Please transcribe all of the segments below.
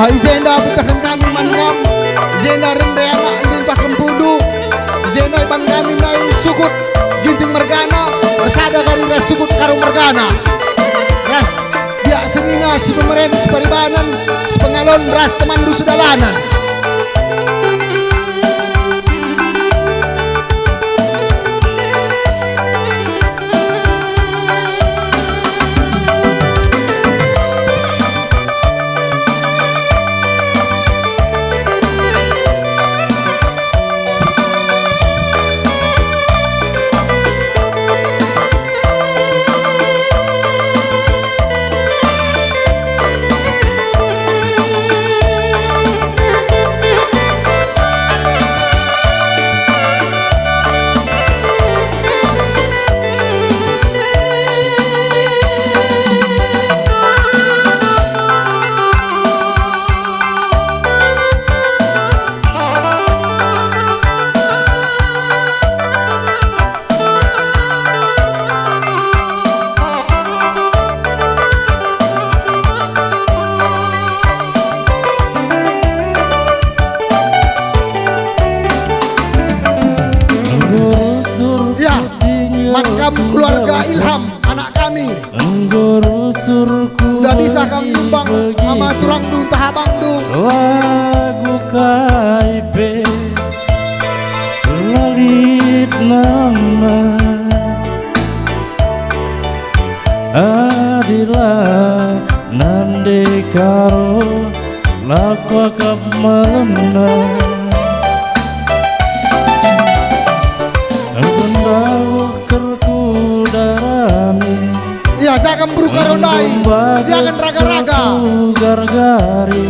Izenda butakan kami mangam, Izenda rendeama lumpah kempudu, Izenda iban kami nai sukut ginting mergana, bersada kami ras sukut karung mergana. Ras dia senina si pemerintah si paribanan, si pengalon ras temandu sedalanan. Keluarga Ilham, anak kami udah bisa kami nyumbang sama turang dung tahabang dung lagu kaipe lalit nama adila nande karo lakwa kap melena ya jangan beruka rodai dia akan raga-raga gargari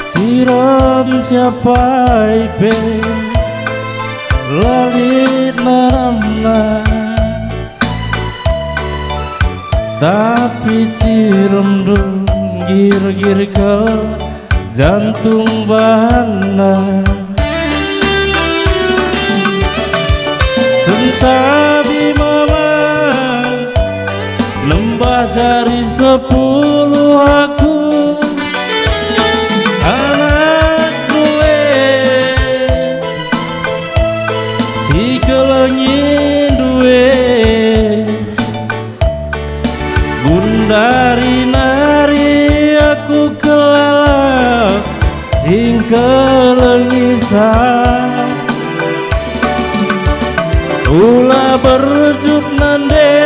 ciram siapa ipe lalit naramna tapi ciram dong gir-gir ke jantung bahana sentabi mama lembah jari 10 aku anak gue si kelengin duwe gundari nari aku kelalak sing kelengisan ulah berjup nande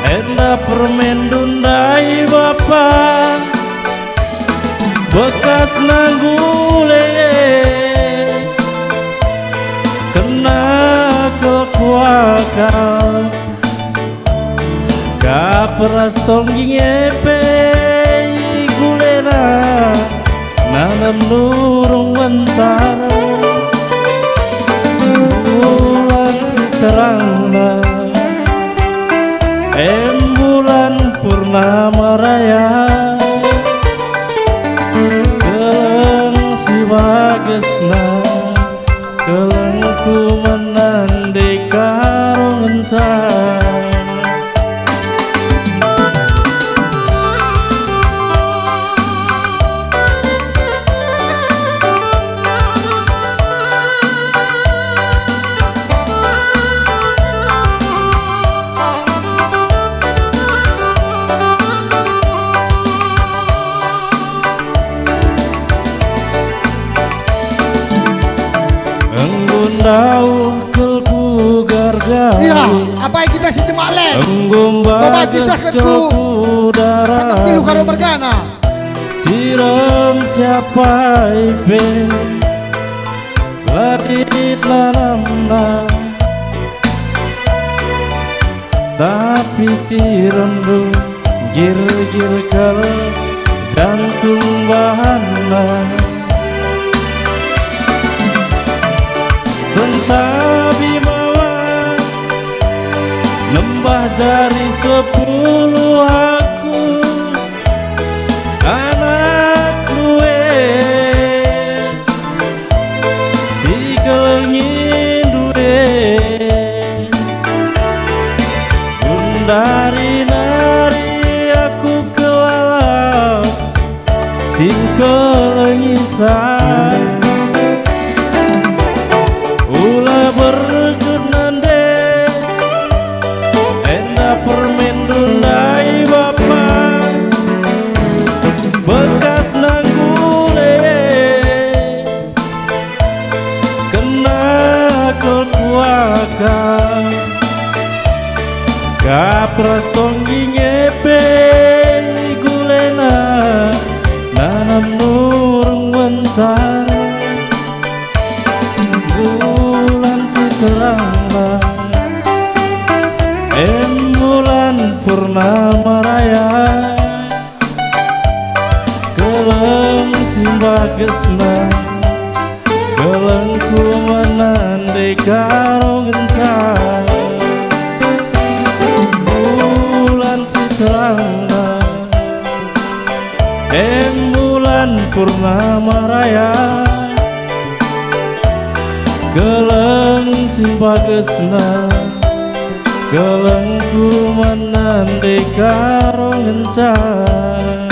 enda permen dundai bapak bekas nanggule kena kekuakal kaperas tongging epe gulena nanam nurung mentara bulan terangna bulan purnama raya keleng si bagesna keleng ku menandai karung encan tahu kelku gargari iya apa yang kita situ males bapak cisah ketku sangat pilu karo mergana ciram capai pe ladit lanamna tapi ciram du gir-gir kal jantung bahana sentabi mawa lembah jari 10 aku anak gue si kelengin duwe gundari nari aku kelalap sing kelengisan ulah berjurnande enda permen dundai bapak bekas nanggule kena kekuakan kapras tonggi ngepe gulena nanam nurung wentar bulan seterang bulan purnama raya keleng simbagesna keleng kumanande karo gencar bulan seterang bulan purnama raya keleng simbagesna keleng kumanande karo gencar